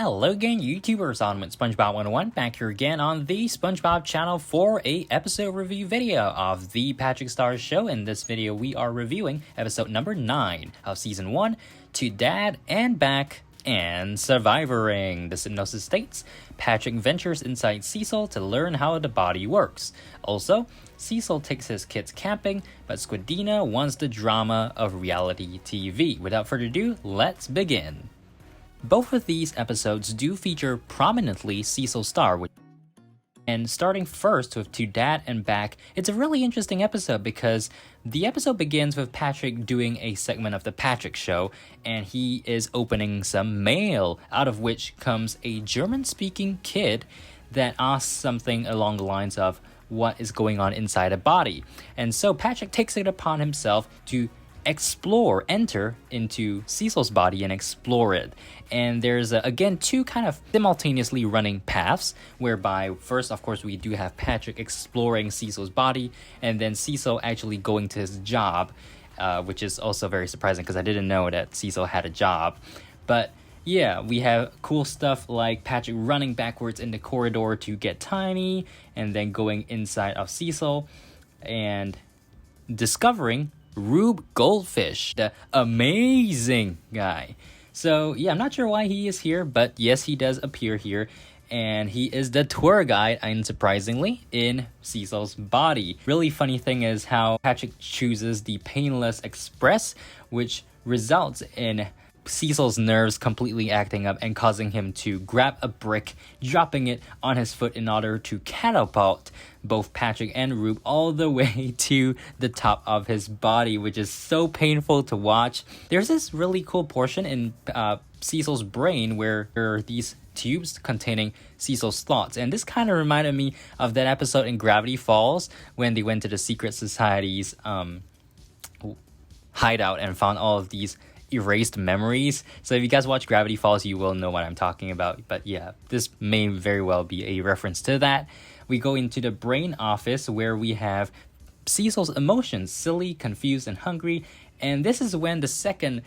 Hello again, YouTubers, on with SpongeBob 101, back here again on the SpongeBob channel for a episode review video of the Patrick Star Show. In this video, we are reviewing episode number 9 of season 1, To Dad and Back and Survivoring. The synopsis states, Patrick ventures inside Cecil to learn how the body works. Also, Cecil takes his kids camping, but Squidina wants the drama of reality TV. Without further ado, let's begin. Both of these episodes do feature prominently Cecil Star, and starting first with To Dad and Back, it's a really interesting episode because the episode begins with Patrick doing a segment of the Patrick Show, and he is opening some mail, out of which comes a German-speaking kid that asks something along the lines of what is going on inside a body. And so Patrick takes it upon himself to enter into Cecil's body and explore it. And there's again two kind of simultaneously running paths, whereby first, of course, we do have Patrick exploring Cecil's body, and then Cecil actually going to his job, which is also very surprising because I didn't know that Cecil had a job. But yeah, we have cool stuff like Patrick running backwards in the corridor to get Tiny, and then going inside of Cecil and discovering Rube Goldfish, the amazing guy. So yeah, I'm not sure why he is here, but yes, he does appear here, and he is the tour guide, unsurprisingly, in Cecil's body. Really funny thing is how Patrick chooses the Painless Express, which results in Cecil's nerves completely acting up and causing him to grab a brick, dropping it on his foot in order to catapult both Patrick and Rube all the way to the top of his body, which is so painful to watch. There's this really cool portion in Cecil's brain where there are these tubes containing Cecil's thoughts, and this kind of reminded me of that episode in Gravity Falls when they went to the secret society's hideout and found all of these erased memories. So if you guys watch Gravity Falls, you will know what I'm talking about. But yeah, this may very well be a reference to that. We go into the brain office where we have Cecil's emotions, silly, confused, and hungry. And this is when the second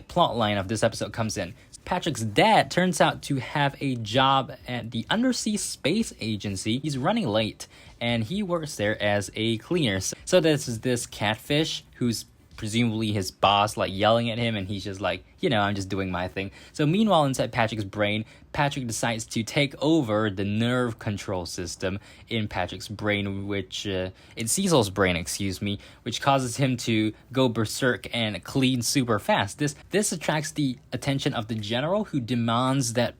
plot line of this episode comes in. Patrick's dad turns out to have a job at the Undersea Space Agency. He's running late, and he works there as a cleaner. So this is this catfish who's presumably his boss yelling at him, and he's just I'm just doing my thing. So meanwhile, inside Patrick's brain, Patrick decides to take over the nerve control system in Patrick's brain, which in Cecil's brain, which causes him to go berserk and clean super fast. This attracts the attention of the general, who demands that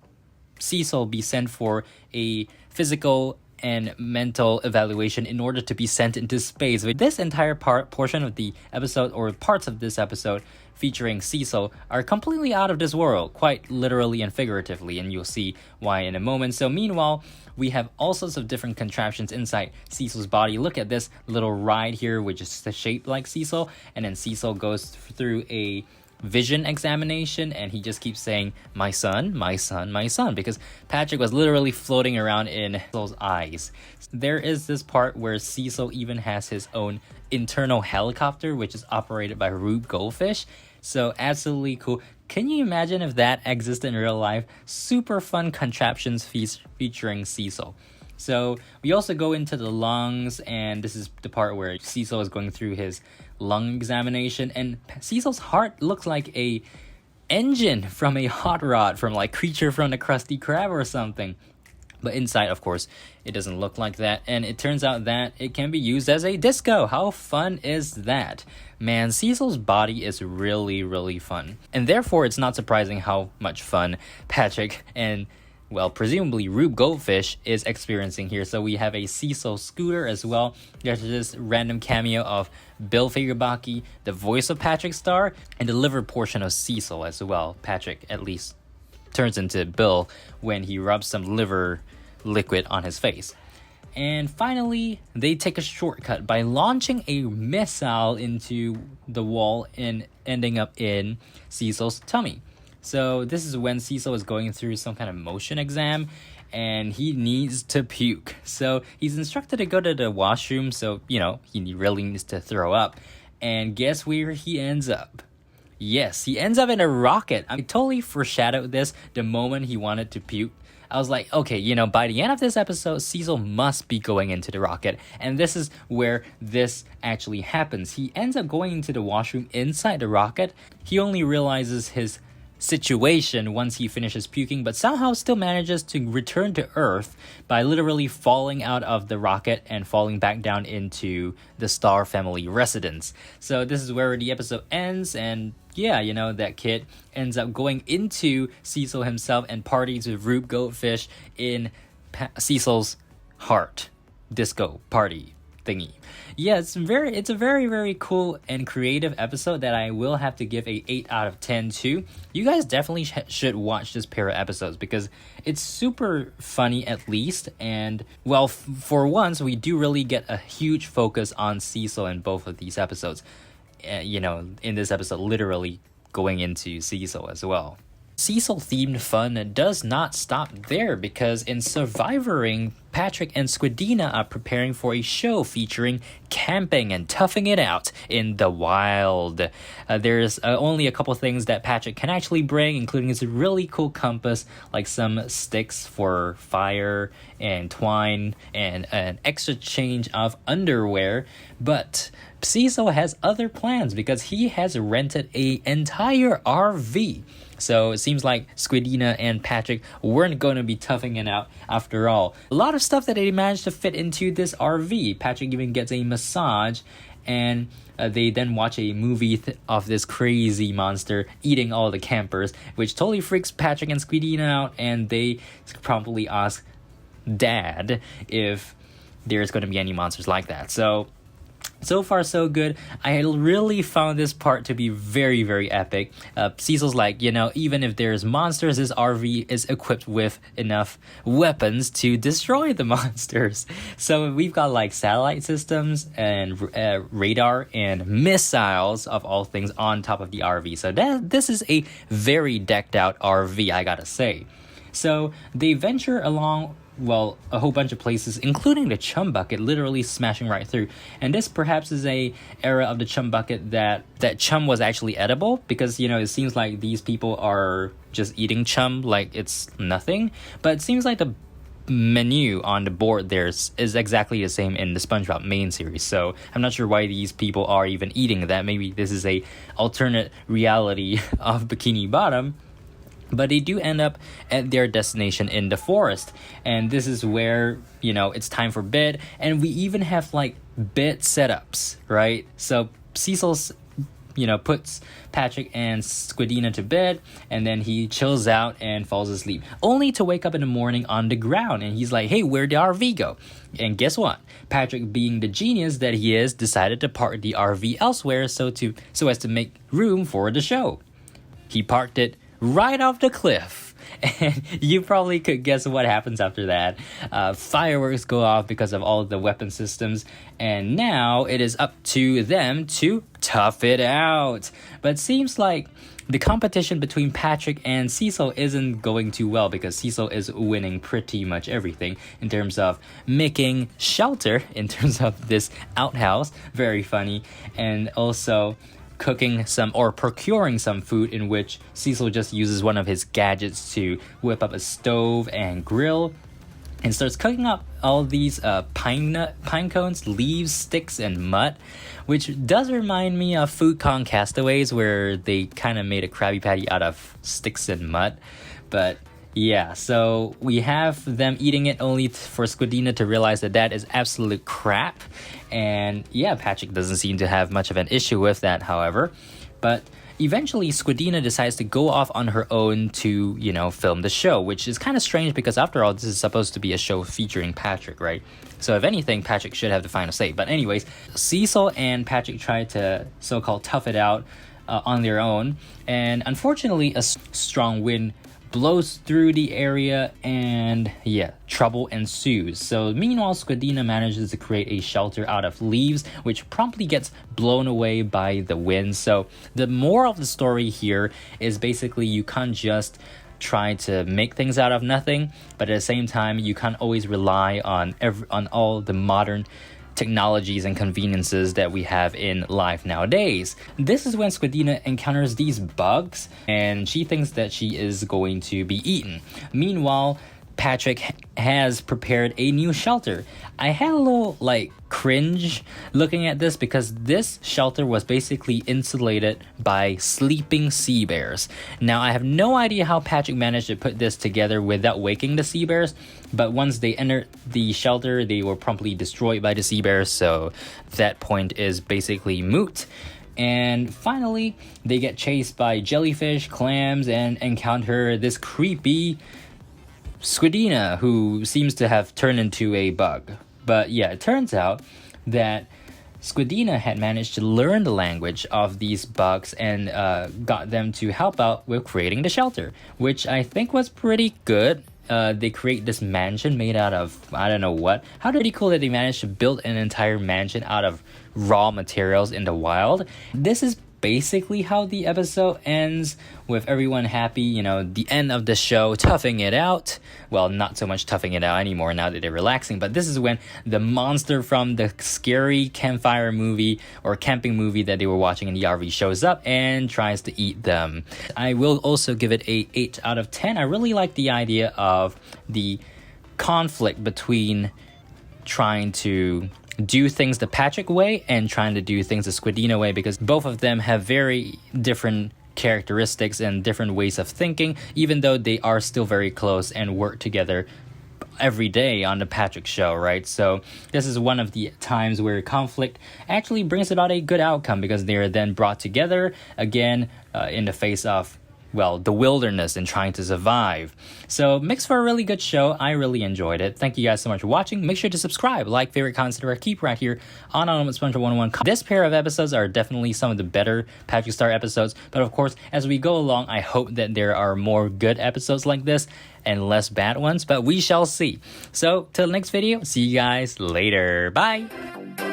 Cecil be sent for a physical and mental evaluation in order to be sent into space. This entire portion of the episode, or parts of this episode featuring Cecil, are completely out of this world, quite literally and figuratively, and you'll see why in a moment. So meanwhile, we have all sorts of different contraptions inside Cecil's body. Look at this little ride here, which is shaped like Cecil, and then Cecil goes through a vision examination, and he just keeps saying, my son, my son, my son, because Patrick was literally floating around in Cecil's eyes. There is this part where Cecil even has his own internal helicopter, which is operated by Rube Goldfish. So absolutely cool. Can you imagine if that existed in real life? Super fun contraptions featuring Cecil. So we also go into the lungs, and this is the part where Cecil is going through his lung examination, and Cecil's heart looks like a engine from a hot rod from Creature from the Krusty Krab or something. But inside, of course, it doesn't look like that, and it turns out that it can be used as a disco. How fun is that? Man, Cecil's body is really, really fun. And therefore, it's not surprising how much fun Patrick and presumably Rube Goldfish is experiencing here. So we have a Cecil scooter as well. There's this random cameo of Bill Fagerbakke, the voice of Patrick Star, and the liver portion of Cecil as well. Patrick at least turns into Bill when he rubs some liver liquid on his face. And finally, they take a shortcut by launching a missile into the wall and ending up in Cecil's tummy. So this is when Cecil is going through some kind of motion exam, and he needs to puke. So he's instructed to go to the washroom, so, he really needs to throw up. And guess where he ends up? Yes, he ends up in a rocket. I totally foreshadowed this the moment he wanted to puke. I was like, okay, by the end of this episode, Cecil must be going into the rocket. And this is where this actually happens. He ends up going into the washroom inside the rocket. He only realizes his situation once he finishes puking, but somehow still manages to return to Earth by literally falling out of the rocket and falling back down into the Star family residence. So this is where the episode ends, and that kid ends up going into Cecil himself and parties with Rube Goldfish in Cecil's heart disco party thingy. Yeah, it's a very, very cool and creative episode that I will have to give a 8 out of 10 to. You guys definitely should watch this pair of episodes because it's super funny at least. And well, for once, we do really get a huge focus on Cecil in both of these episodes. In this episode, literally going into Cecil as well. Cecil-themed fun does not stop there because in Survivoring, Patrick and Squidina are preparing for a show featuring camping and toughing it out in the wild. There's only a couple things that Patrick can actually bring, including his really cool compass, like some sticks for fire and twine and an extra change of underwear. But Cecil has other plans because he has rented an entire RV. So it seems like Squidina and Patrick weren't going to be toughing it out after all. A lot of stuff that they managed to fit into this RV. Patrick even gets a massage, and they then watch a movie of this crazy monster eating all the campers, which totally freaks Patrick and Squidina out, and they promptly ask Dad if there's going to be any monsters like that. So far, so good. I really found this part to be very, very epic. Cecil's like, even if there's monsters, this RV is equipped with enough weapons to destroy the monsters. So we've got like satellite systems and radar and missiles of all things on top of the RV. So this is a very decked out RV, I gotta say. So they venture along a whole bunch of places, including the chum bucket, literally smashing right through. And this perhaps is a era of the chum bucket that chum was actually edible, because it seems like these people are just eating chum like it's nothing. But it seems like the menu on the board there is exactly the same in the SpongeBob main series. So I'm not sure why these people are even eating that. Maybe this is a alternate reality of Bikini Bottom. But they do end up at their destination in the forest. And this is where, it's time for bed. And we even have like bed setups, right? So Cecil's, puts Patrick and Squidina to bed. And then he chills out and falls asleep. Only to wake up in the morning on the ground. And he's like, hey, where'd the RV go? And guess what? Patrick, being the genius that he is, decided to park the RV elsewhere so as to make room for the show. He parked it right off the cliff. And you probably could guess what happens after that. Fireworks go off because of all the weapon systems. And now it is up to them to tough it out. But it seems like the competition between Patrick and Cecil isn't going too well, because Cecil is winning pretty much everything in terms of making shelter, in terms of this outhouse. Very funny. And also cooking some or procuring some food, in which Cecil just uses one of his gadgets to whip up a stove and grill and starts cooking up all these pine cones, leaves, sticks, and mud, which does remind me of Food Kong Castaways, where they kind of made a Krabby Patty out of sticks and mud. But yeah, so we have them eating it, only for Squidina to realize that is absolute crap. And yeah, Patrick doesn't seem to have much of an issue with that, however. But eventually, Squidina decides to go off on her own to, film the show, which is kind of strange because after all, this is supposed to be a show featuring Patrick, right? So if anything, Patrick should have the final say. But anyways, Cecil and Patrick try to so-called tough it out on their own. And unfortunately, a strong wind blows through the area, and trouble ensues. So meanwhile, Squidina manages to create a shelter out of leaves, which promptly gets blown away by the wind. So the moral of the story here is basically you can't just try to make things out of nothing, but at the same time you can't always rely on all the modern technologies and conveniences that we have in life nowadays. This is when Squidina encounters these bugs and she thinks that she is going to be eaten. Meanwhile, Patrick has prepared a new shelter. I had a little cringe looking at this because this shelter was basically insulated by sleeping sea bears. Now, I have no idea how Patrick managed to put this together without waking the sea bears, but once they entered the shelter, they were promptly destroyed by the sea bears, so that point is basically moot. And finally, they get chased by jellyfish, clams, and encounter this creepy Squidina, who seems to have turned into a bug. But yeah, it turns out that Squidina had managed to learn the language of these bugs and got them to help out with creating the shelter, which I think was pretty good. They create this mansion made out of, I don't know what. How pretty cool that they managed to build an entire mansion out of raw materials in the wild. This is basically how the episode ends, with everyone happy, the end of the show, toughing it out. Well, not so much toughing it out anymore now that they're relaxing, but this is when the monster from the scary campfire movie or camping movie that they were watching in the RV shows up and tries to eat them. I will also give it a 8 out of 10. I really like the idea of the conflict between trying to do things the Patrick way and trying to do things the Squidina way, because both of them have very different characteristics and different ways of thinking, even though they are still very close and work together every day on the Patrick show, right? So this is one of the times where conflict actually brings about a good outcome, because they are then brought together again in the face of the wilderness and trying to survive. So makes for a really good show. I really enjoyed it. Thank you guys so much for watching. Make sure to subscribe, like, favorite, consider, keep right here on SpongeBob 101. This pair of episodes are definitely some of the better Patrick Star episodes, but of course, as we go along, I hope that there are more good episodes like this and less bad ones, but we shall see. So till the next video, see you guys later. Bye.